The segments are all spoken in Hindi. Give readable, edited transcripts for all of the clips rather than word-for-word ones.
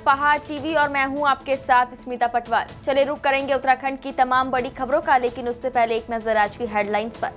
पहाड़ टीवी और मैं हूं आपके साथ स्मिता पटवाल। चले रुक करेंगे उत्तराखंड की तमाम बड़ी खबरों का, लेकिन उससे पहले एक नजर आज की हेडलाइंस पर।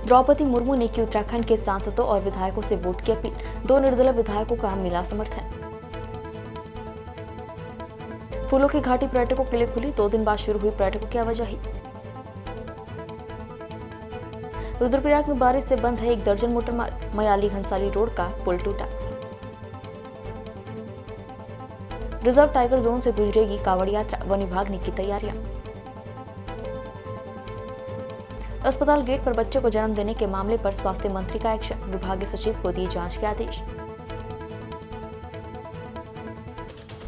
द्रौपदी मुर्मू ने की उत्तराखंड के सांसदों और विधायकों से वोट की अपील। 2 निर्दलीय विधायकों का मिला समर्थन। फूलों की घाटी पर्यटकों के लिए खुली, 2 दिन बाद शुरू हुई पर्यटकों की आवाजाही। रुद्रप्रयाग में बारिश से बंद है 1 दर्जन मोटर मार्ग। मयाली घनसाली रोड का पुल टूटा। रिजर्व टाइगर जोन से गुजरेगी कांवड़ यात्रा, वन विभाग ने की तैयारियां। अस्पताल गेट पर बच्चे को जन्म देने के मामले पर स्वास्थ्य मंत्री का एक्शन, विभागीय सचिव को दिए जांच के आदेश।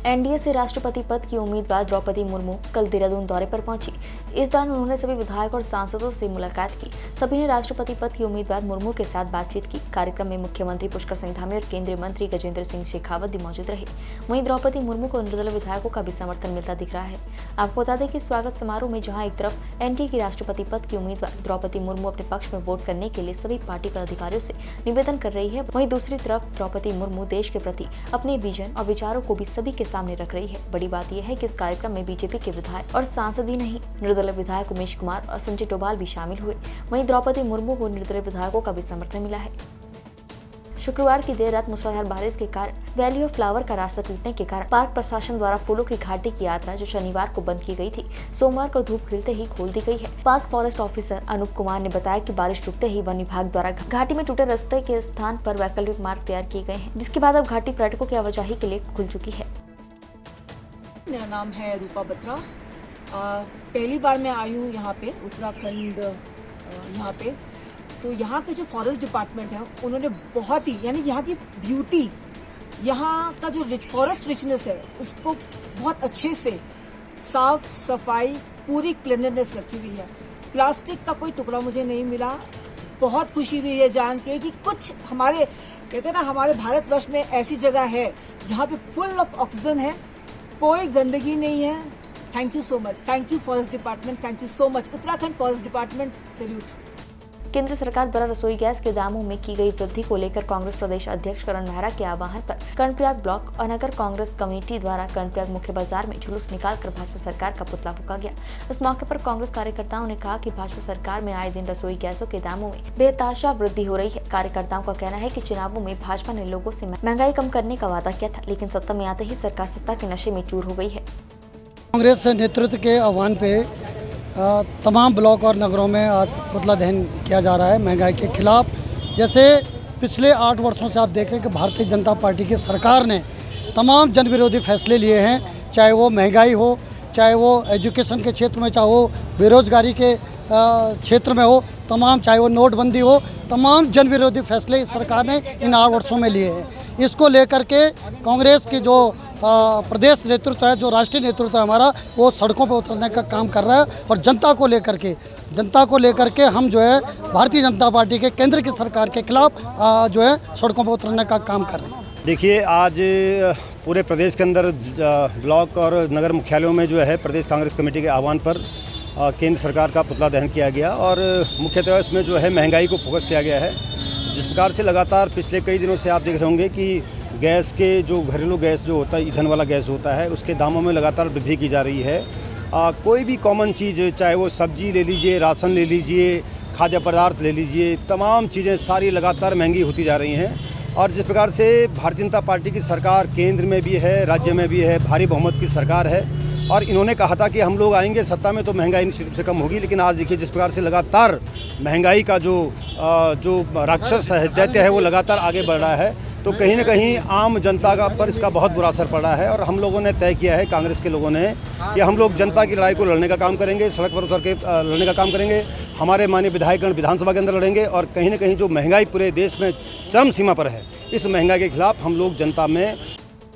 एनडीए से राष्ट्रपति पद की उम्मीदवार द्रौपदी मुर्मू कल देहरादून दौरे पर पहुंची। इस दौरान उन्होंने सभी विधायकों और सांसदों से मुलाकात की। सभी ने राष्ट्रपति पद की उम्मीदवार मुर्मू के साथ बातचीत की। कार्यक्रम में मुख्यमंत्री पुष्कर सिंह धामी और केंद्रीय मंत्री गजेंद्र सिंह शेखावत भी मौजूद रहे। वहीं द्रौपदी मुर्मू को निर्दलीय विधायकों का भी समर्थन मिलता दिख रहा है। आपको बता दें कि स्वागत समारोह में जहाँ एक तरफ एनडीए की राष्ट्रपति पद की उम्मीदवार द्रौपदी मुर्मू अपने पक्ष में वोट करने के लिए सभी पार्टी पदाधिकारियों से निवेदन कर रही है, वहीं दूसरी तरफ द्रौपदी मुर्मू देश के प्रति अपने विजन और विचारों को भी सभी के सामने रख रही है। बड़ी बात यह है कि इस कार्यक्रम में बीजेपी के विधायक और सांसद ही नहीं, निर्दलीय विधायक उमेश कुमार और संजय डोभाल भी शामिल हुए। वहीं द्रौपदी मुर्मू को निर्दलीय विधायकों का भी समर्थन मिला है। शुक्रवार की देर रात मूसलाधार बारिश के कारण वैली ऑफ फ्लावर का रास्ता टूटने के कारण पार्क प्रशासन द्वारा फूलों की घाटी की यात्रा जो शनिवार को बंद की गई थी, सोमवार को धूप खिलते ही खोल दी गई है। Park forest officer Anoop Kumar ने बताया कि बारिश रुकते ही वन विभाग द्वारा घाटी में टूटे रास्ते के स्थान पर वैकल्पिक मार्ग तैयार किए गए हैं, जिसके बाद अब घाटी पर्यटकों की आवाजाही के लिए खुल चुकी है। मेरा नाम है रूपा बत्रा। पहली बार मैं आई हूँ यहाँ पे उत्तराखंड यहाँ पे। तो यहाँ के जो फॉरेस्ट डिपार्टमेंट है उन्होंने बहुत ही यानी यहाँ की ब्यूटी, यहाँ का जो फॉरेस्ट रिचनेस है उसको बहुत अच्छे से साफ सफाई पूरी क्लीनलीनेस रखी हुई है। प्लास्टिक का कोई टुकड़ा मुझे नहीं मिला। बहुत खुशी हुई है जान के कि कुछ हमारे कहते हैं ना हमारे भारतवर्ष में ऐसी जगह है जहाँ पे फुल ऑफ ऑक्सीजन है, कोई गंदगी नहीं है। Thank you so much. Thank you forest department. Thank you so much Uttarakhand forest department. Salute. केंद्र सरकार द्वारा रसोई गैस के दामों में की गई वृद्धि को लेकर कांग्रेस प्रदेश अध्यक्ष करण मेहरा के आह्वान पर कर्णप्रयाग ब्लॉक और नगर कांग्रेस कमेटी द्वारा कर्णप्रयाग मुख्य बाजार में जुलूस निकालकर भाजपा सरकार का पुतला फूंका गया। इस मौके पर कांग्रेस कार्यकर्ताओं ने कहा कि भाजपा सरकार में आए दिन रसोई गैसों के दामों में बेतहाशा वृद्धि हो रही है। कार्यकर्ताओं का कहना है कि चुनावों में भाजपा ने लोगों से महंगाई कम करने का वादा किया था, लेकिन सत्ता में आते ही सरकार सत्ता के नशे में चूर हो गई है। कांग्रेस नेतृत्व के आह्वान पे तमाम ब्लॉक और नगरों में आज पुतला दहन किया जा रहा है महंगाई के खिलाफ। जैसे पिछले 8 वर्षों से आप देख रहे हैं कि भारतीय जनता पार्टी की सरकार ने तमाम जन विरोधी फैसले लिए हैं, चाहे वो महंगाई हो, चाहे वो एजुकेशन के क्षेत्र में, चाहे वो बेरोजगारी के क्षेत्र में हो, तमाम चाहे वो नोटबंदी हो, तमाम जन विरोधी फैसले इस सरकार ने इन 8 वर्षों में लिए हैं। इसको लेकर के कांग्रेस की जो प्रदेश नेतृत्व है, जो राष्ट्रीय नेतृत्व है हमारा, वो सड़कों पर उतरने का काम कर रहा है और जनता को लेकर के हम जो है भारतीय जनता पार्टी के केंद्र की सरकार के खिलाफ जो है सड़कों पर उतरने का काम कर रहे हैं। देखिए, आज पूरे प्रदेश के अंदर ब्लॉक और नगर मुख्यालयों में जो है प्रदेश कांग्रेस कमेटी के आह्वान पर केंद्र सरकार का पुतला दहन किया गया और मुख्यतः इसमें जो है महंगाई को फोकस किया गया है। जिस प्रकार से लगातार पिछले कई दिनों से आप देख रहे होंगे कि गैस के जो घरेलू गैस जो होता है, ईंधन वाला गैस होता है, उसके दामों में लगातार वृद्धि की जा रही है। कोई भी कॉमन चीज़, चाहे वो सब्जी ले लीजिए, राशन ले लीजिए, खाद्य पदार्थ ले लीजिए, तमाम चीज़ें सारी लगातार महंगी होती जा रही हैं। और जिस प्रकार से भारतीय जनता पार्टी की सरकार केंद्र में भी है, राज्य में भी है, भारी बहुमत की सरकार है और इन्होंने कहा था कि हम लोग आएंगे सत्ता में तो महंगाई निश्चित रूप से कम होगी, लेकिन आज देखिए जिस प्रकार से लगातार महंगाई का जो राक्षस है, दैत्य है, वो लगातार आगे बढ़ रहा है। तो कहीं ना कहीं आम जनता का पर इसका बहुत बुरा असर पड़ रहा है और हम लोगों ने तय किया है, कांग्रेस के लोगों ने, कि हम लोग जनता की लड़ाई को लड़ने का काम करेंगे, सड़क पर उतर के लड़ने का काम करेंगे। हमारे माननीय विधायकगण विधानसभा के अंदर लड़ेंगे और कहीं ना कहीं जो महंगाई पूरे देश में चरम सीमा पर है, इस महंगाई के खिलाफ हम लोग जनता में।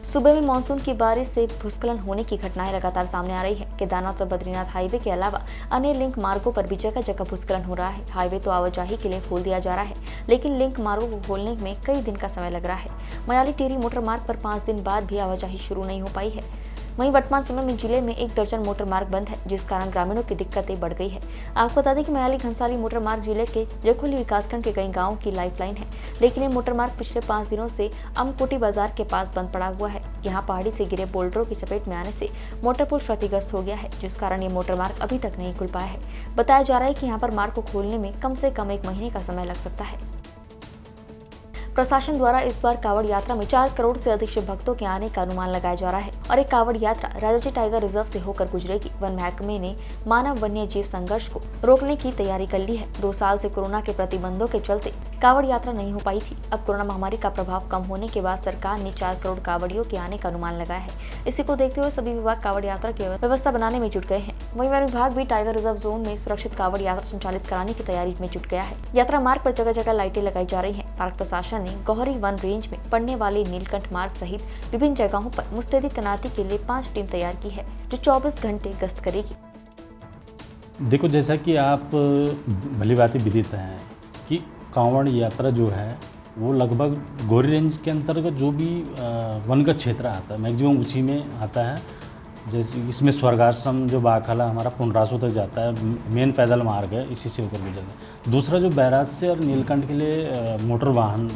सुबह में मानसून की बारिश से भूस्खलन होने की घटनाएं लगातार सामने आ रही है। केदारनाथ और बद्रीनाथ हाईवे के अलावा अन्य लिंक मार्गों पर भी जगह जगह भूस्खलन हो रहा है। हाईवे तो आवाजाही के लिए खोल दिया जा रहा है, लेकिन लिंक मार्गों को खोलने में कई दिन का समय लग रहा है। मयाली टिहरी मोटर मार्ग पर 5 दिन बाद भी आवाजाही शुरू नहीं हो पाई है। वहीं वर्तमान समय में जिले में 1 दर्जन मोटर मार्ग बंद है, जिस कारण ग्रामीणों की दिक्कतें बढ़ गई है। आपको बता दें कि मैयाली घनसाली मोटर मार्ग जिले के जखोली विकासखंड के कई गाँवों की लाइफलाइन है, लेकिन ये मोटर मार्ग पिछले 5 दिनों से अमकोटी बाजार के पास बंद पड़ा हुआ है। यहाँ पहाड़ी से गिरे बोल्डरों की चपेट में आने से मोटर पुल क्षतिग्रस्त हो गया है, जिस कारण ये मोटर मार्ग अभी तक नहीं खुल पाया है। बताया जा रहा है कि यहाँ पर मार्ग को खोलने में कम से कम 1 महीने का समय लग सकता है। प्रशासन द्वारा इस बार कावड़ यात्रा में 4 करोड़ से अधिक शिव भक्तों के आने का अनुमान लगाया जा रहा है और एक कावड़ यात्रा राजाजी टाइगर रिजर्व से होकर गुजरेगी। वन महकमे ने मानव वन्य जीव संघर्ष को रोकने की तैयारी कर ली है। 2 साल से कोरोना के प्रतिबंधों के चलते कावड़ यात्रा नहीं हो पाई थी। अब कोरोना महामारी का प्रभाव कम होने के बाद सरकार ने 4 करोड़ कावड़ियों के आने का अनुमान लगाया है। इसी को देखते हुए सभी विभाग कावड़ यात्रा की व्यवस्था बनाने में जुट गए हैं। वहीं वन विभाग भी टाइगर रिजर्व जोन में सुरक्षित कावड़ यात्रा संचालित कराने की तैयारी में जुट गया है। यात्रा मार्ग पर जगह जगह लाइटें लगाई जा रही है। पार्क प्रशासन ने गौहरी वन रेंज में पड़ने वाले नीलकंठ मार्ग सहित विभिन्न जगहों पर मुस्तैदी तैनाती के लिए 5 टीम तैयार की है, जो 24 घंटे गश्त करेगी। देखो, जैसा कि आप भली भांति विदित हैं कि कांवड़ यात्रा जो है वो लगभग गौरी रेंज के अंतर्गत जो भी वन का क्षेत्र आता है मैक्सिमम उसी में आता है। जैसे इसमें स्वर्गाश्रम जो बाखाला हमारा पुनरासु तक जाता है, मेन पैदल मार्ग है, इसी से होकर गुजरता है। दूसरा जो बैराज से और नीलकंठ के लिए मोटर वाहन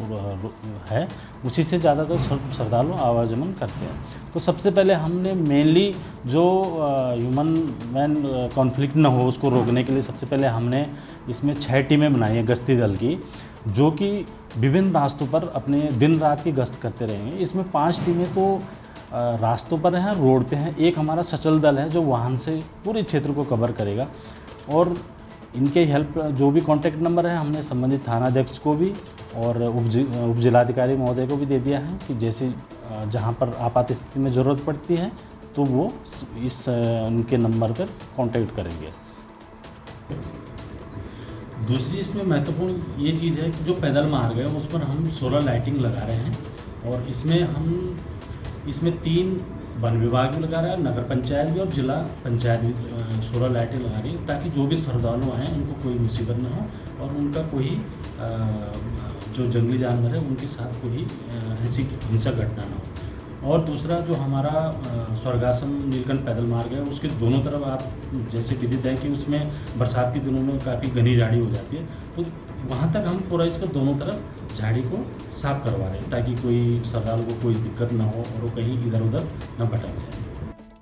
है, उसी से ज़्यादातर श्रद्धालु आवागमन करते हैं। तो सबसे पहले हमने मेनली जो ह्यूमन मैन कॉन्फ्लिक्ट ना हो उसको रोकने के लिए सबसे पहले हमने इसमें 6 टीमें बनाई है गश्ती दल की, जो कि विभिन्न रास्तों पर अपने दिन रात की गश्त करते रहेंगे। इसमें 5 टीमें तो रास्तों पर हैं, रोड पे हैं। एक हमारा सचल दल है जो वाहन से पूरे क्षेत्र को कवर करेगा और इनके हेल्प जो भी कॉन्टैक्ट नंबर है हमने संबंधित थानाध्यक्ष को भी और उप जिलाधिकारी महोदय को भी दे दिया है कि जैसे जहां पर आपात स्थिति में ज़रूरत पड़ती है तो वो इस उनके नंबर पर कांटेक्ट करेंगे। दूसरी इसमें महत्वपूर्ण ये चीज़ है कि जो पैदल मार्ग है उस पर हम सोलर लाइटिंग लगा रहे हैं और इसमें 3 वन विभाग भी लगा रहा है, नगर पंचायत भी और जिला पंचायत भी सोलर लाइटें लगा रही है, ताकि जो भी श्रद्धालु आएँ उनको कोई मुसीबत ना हो और उनका कोई जो जंगली जानवर है उनके साथ कोई ऐसी हिंसक घटना ना हो। और दूसरा जो हमारा स्वर्गाश्रम नीलकंठ पैदल मार्ग है उसके दोनों तरफ आप जैसे विदित है कि उसमें बरसात के दिनों में काफ़ी घनी झाड़ी हो जाती है, तो वहाँ तक हम पूरा इसका दोनों तरफ झाड़ी को साफ करवा रहे हैं ताकि कोई श्रद्धालु को कोई दिक्कत ना हो और वो कहीं इधर उधर न भटक जाए।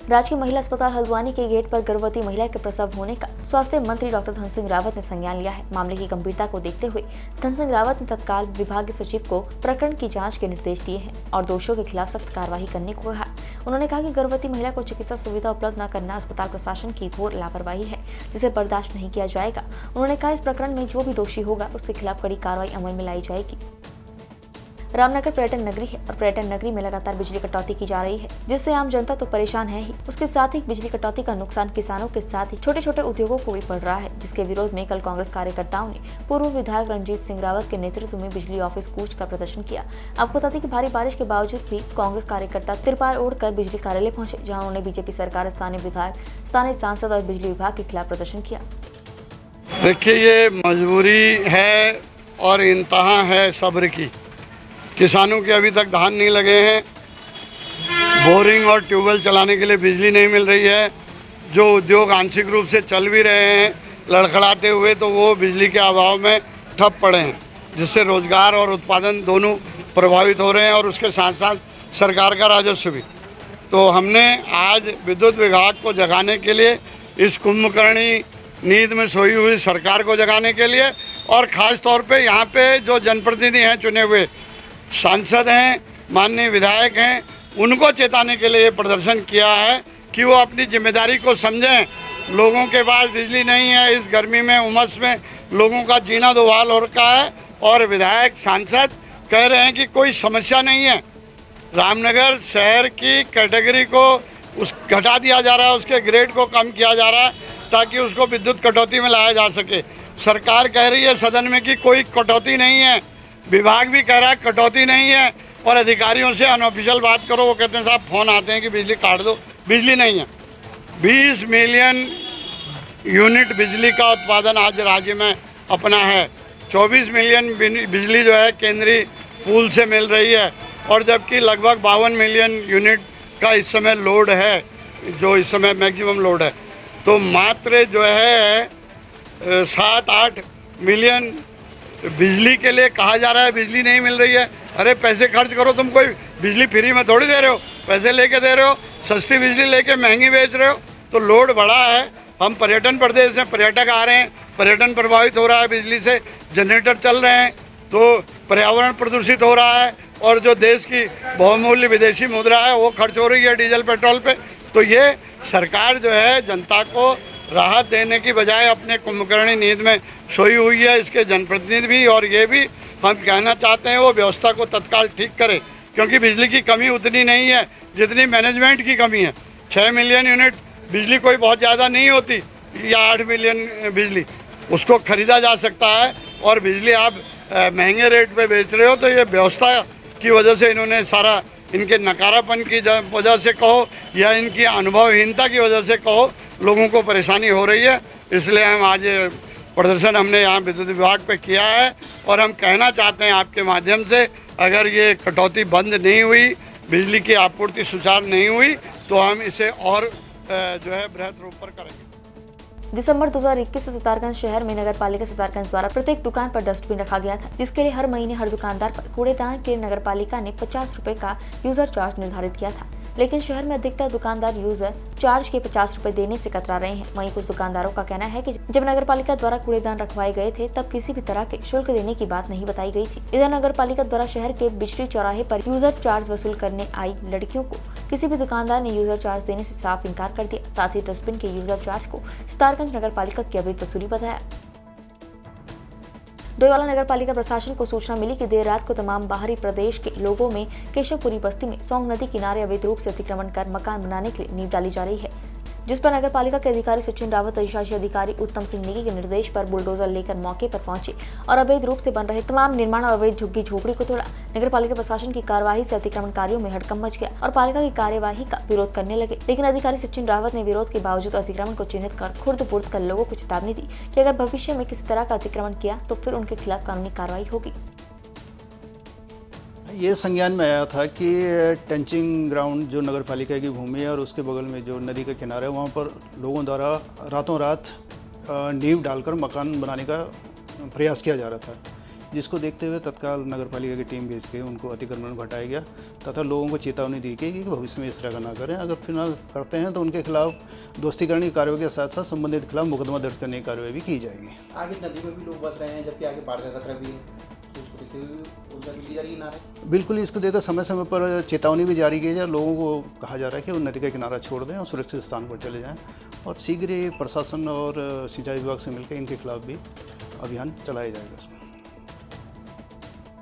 राजकीय महिला अस्पताल हल्द्वानी के गेट पर गर्भवती महिला के प्रसव होने का स्वास्थ्य मंत्री डॉक्टर धन सिंह रावत ने संज्ञान लिया है। मामले की गंभीरता को देखते हुए धन सिंह रावत ने तत्काल विभागीय सचिव को प्रकरण की जांच के निर्देश दिए हैं और दोषियों के खिलाफ सख्त कार्रवाई करने को कहा। उन्होंने कहा कि गर्भवती महिला को चिकित्सा सुविधा उपलब्ध न करना अस्पताल प्रशासन की घोर लापरवाही है, जिसे बर्दाश्त नहीं किया जाएगा। उन्होंने कहा इस प्रकरण में जो भी दोषी होगा उसके खिलाफ कड़ी कार्रवाई अमल में लाई जाएगी। रामनगर पर्यटन नगरी है और पर्यटन नगरी में लगातार बिजली कटौती की जा रही है, जिससे आम जनता तो परेशान है ही, उसके साथ ही बिजली कटौती का नुकसान किसानों के साथ ही छोटे छोटे उद्योगों को भी पड़ रहा है, जिसके विरोध में कल कांग्रेस कार्यकर्ताओं ने पूर्व विधायक रंजीत सिंह रावत के नेतृत्व में बिजली ऑफिस कूच का प्रदर्शन किया। आपको बता दें कि भारी बारिश के बावजूद भी कांग्रेस कार्यकर्ता तिरपाल ओढ़कर बिजली कार्यालय पहुंचे, जहाँ उन्होंने बीजेपी सरकार, स्थानीय विधायक, स्थानीय सांसद और बिजली विभाग के खिलाफ प्रदर्शन किया। देखिए, ये मजबूरी है और इंतहा है सब्र की। किसानों के अभी तक धान नहीं लगे हैं, बोरिंग और ट्यूबवेल चलाने के लिए बिजली नहीं मिल रही है। जो उद्योग आंशिक रूप से चल भी रहे हैं लड़खड़ाते हुए, तो वो बिजली के अभाव में ठप पड़े हैं, जिससे रोजगार और उत्पादन दोनों प्रभावित हो रहे हैं और उसके साथ साथ सरकार का राजस्व भी। तो हमने आज विद्युत विभाग को जगाने के लिए, इस कुंभकर्णी नींद में सोई हुई सरकार को जगाने के लिए और ख़ास तौर पे यहाँ पे जो जनप्रतिनिधि हैं, चुने हुए सांसद हैं, माननीय विधायक हैं, उनको चेताने के लिए प्रदर्शन किया है कि वो अपनी जिम्मेदारी को समझें। लोगों के पास बिजली नहीं है, इस गर्मी में, उमस में लोगों का जीना दुहाल हो रखा है और विधायक सांसद कह रहे हैं कि कोई समस्या नहीं है। रामनगर शहर की कैटेगरी को घटा दिया जा रहा है, उसके ग्रेड को कम किया जा रहा है ताकि उसको विद्युत कटौती में लाया जा सके। सरकार कह रही है सदन में कि कोई कटौती नहीं है, विभाग भी कह रहा है कटौती नहीं है और अधिकारियों से अनऑफिशियल बात करो, वो कहते हैं साहब फ़ोन आते हैं कि बिजली काट दो, बिजली नहीं है। 20 मिलियन यूनिट बिजली का उत्पादन आज राज्य में अपना है। 24 मिलियन बिजली जो है केंद्रीय पूल से मिल रही है और जबकि लगभग 52 मिलियन यूनिट का इस समय लोड है। जो इस समय मैक्सिमम लोड है, तो मात्र जो है 7-8 मिलियन बिजली के लिए कहा जा रहा है, बिजली नहीं मिल रही है। अरे पैसे खर्च करो, तुम कोई बिजली फ्री में थोड़ी दे रहे हो, पैसे लेके दे रहे हो, सस्ती बिजली लेके महंगी बेच रहे हो, तो लोड बढ़ा है। हम पर्यटन प्रदेश हैं, पर्यटक आ रहे हैं, पर्यटन प्रभावित हो रहा है बिजली से, जनरेटर चल रहे हैं, तो पर्यावरण प्रदूषित हो रहा है, और जो देश की बहुमूल्य विदेशी मुद्रा है वो खर्च हो रही है डीजल पेट्रोल पे। तो ये सरकार जो है जनता को राहत देने की बजाय अपने कुंभकर्णी नींद में सोई हुई है। इसके जनप्रतिनिधि भी और ये भी हम कहना चाहते हैं वो व्यवस्था को तत्काल ठीक करे, क्योंकि बिजली की कमी उतनी नहीं है जितनी मैनेजमेंट की कमी है। 6 मिलियन यूनिट बिजली कोई बहुत ज़्यादा नहीं होती, या 8 मिलियन बिजली उसको खरीदा जा सकता है, और बिजली आप महंगे रेट पे बेच रहे हो। तो ये व्यवस्था की वजह से इन्होंने सारा, इनके नकारापन की वजह से कहो या इनकी अनुभवहीनता की वजह से कहो, लोगों को परेशानी हो रही है। इसलिए हम आज प्रदर्शन हमने यहाँ विद्युत विभाग पे किया है, और हम कहना चाहते हैं आपके माध्यम से, अगर ये कटौती बंद नहीं हुई, बिजली की आपूर्ति सुचारू नहीं हुई, तो हम इसे और जो है बृहद रूप पर करेंगे। दिसंबर 2021 से सितारगंज शहर में नगर पालिका सितारगंज द्वारा प्रत्येक दुकान पर डस्टबिन रखा गया था, जिसके लिए हर महीने हर दुकानदार पर कूड़ेदान के लिए नगर पालिका ने 50 रुपए का यूजर चार्ज निर्धारित किया था। लेकिन शहर में अधिकतर दुकानदार यूजर चार्ज के 50 रुपए देने से कतरा रहे हैं। वहीं कुछ दुकानदारों का कहना है कि जब नगर पालिका द्वारा कूड़ेदान रखवाए गए थे तब किसी भी तरह के शुल्क देने की बात नहीं बताई गई थी। इधर नगर पालिका द्वारा शहर के बिजली चौराहे पर यूजर चार्ज वसूल करने आई लड़कियों को किसी भी दुकानदार ने यूजर चार्ज देने से साफ इनकार कर दिया। साथ ही डस्टबिन के यूजर चार्ज को सितारगंज नगर पालिका की अवैध वसूली बताया। डोईवाला नगर पालिका प्रशासन को सूचना मिली कि देर रात को तमाम बाहरी प्रदेश के लोगों में केशवपुरी बस्ती में सोंग नदी किनारे अवैध रूप से अतिक्रमण कर मकान बनाने के लिए नींव डाली जा रही है, जिस पर नगर पालिका के अधिकारी सचिन रावत, अधिशासी अधिकारी उत्तम सिंह नेगी के निर्देश पर बुलडोजर लेकर मौके पर पहुंचे और अवैध रूप से बन रहे तमाम निर्माण और अवैध झुग्गी झोपड़ी को तोड़ा। नगर पालिका प्रशासन की कार्यवाही से अतिक्रमणकारियों में हड़कंप मच गया और पालिका की कार्यवाही का विरोध करने लगे, लेकिन अधिकारी सचिन रावत ने विरोध के बावजूद अतिक्रमण को चिन्हित कर खुर्द-बुर्द कर लोगों को चेतावनी दी कि अगर भविष्य में किसी तरह का अतिक्रमण किया तो फिर उनके खिलाफ कानूनी कार्रवाई होगी। ये संज्ञान में आया था कि टंचिंग ग्राउंड जो नगर पालिका की भूमि है और उसके बगल में जो नदी का किनारा है, वहाँ पर लोगों द्वारा रातों रात नींव डालकर मकान बनाने का प्रयास किया जा रहा था, जिसको देखते हुए तत्काल नगर पालिका की टीम भेज के उनको अतिक्रमण हटाया गया तथा लोगों को चेतावनी दी गई कि भविष्य में इस तरह का ना करें। अगर फिर ना करते हैं तो उनके खिलाफ दोस्तीकरण की कार्रवाई के साथ साथ संबंधित के खिलाफ मुकदमा दर्ज करने की कार्रवाई भी की जाएगी। आगे नदी में भी लोग बस रहे हैं, जबकि आगे बाढ़ का खतरा भी है, तो उसको देखते हुए उनका ली जा रही है नारे। बिल्कुल, इसको देखकर समय समय पर चेतावनी भी जारी की जाए। लोगों को कहा जा रहा है कि वो नदी का किनारा छोड़ दें और सुरक्षित स्थान पर चले जाएं, और शीघ्र ही प्रशासन और सिंचाई विभाग से मिलकर इनके खिलाफ भी अभियान चलाया जाएगा। उसमें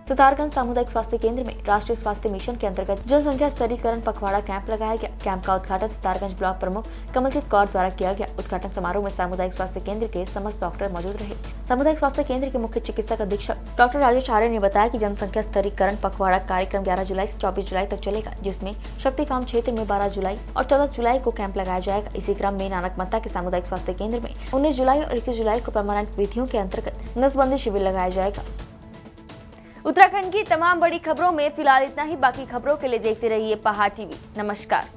सितारगंज सामुदायिक स्वास्थ्य केंद्र में राष्ट्रीय स्वास्थ्य मिशन के अंतर्गत जनसंख्या स्तरीकरण पखवाड़ा कैंप लगाया गया। कैंप का उद्घाटन सितारगंज ब्लॉक प्रमुख कमलजीत कौर द्वारा किया गया। उद्घाटन समारोह में सामुदायिक स्वास्थ्य केंद्र के समस्त डॉक्टर मौजूद रहे। सामुदायिक स्वास्थ्य केंद्र के मुख्य चिकित्सक अधीक्षक डॉक्टर राजेश आर्य ने बताया कि जनसंख्या स्तरीकरण पखवाड़ा कार्यक्रम 11 जुलाई से 24 जुलाई तक चलेगा, जिसमें शक्ति फार्म क्षेत्र में 12 जुलाई और 14 जुलाई को कैंप लगाया जाएगा। इसी क्रम में नानकमत्ता के सामुदायिक स्वास्थ्य केंद्र में 19 जुलाई और 21 जुलाई को परमानेंट विधियों के अंतर्गत नसबंदी शिविर लगाया जाएगा। उत्तराखंड की तमाम बड़ी खबरों में फिलहाल इतना ही। बाकी खबरों के लिए देखते रहिए पहाड़ टीवी। नमस्कार।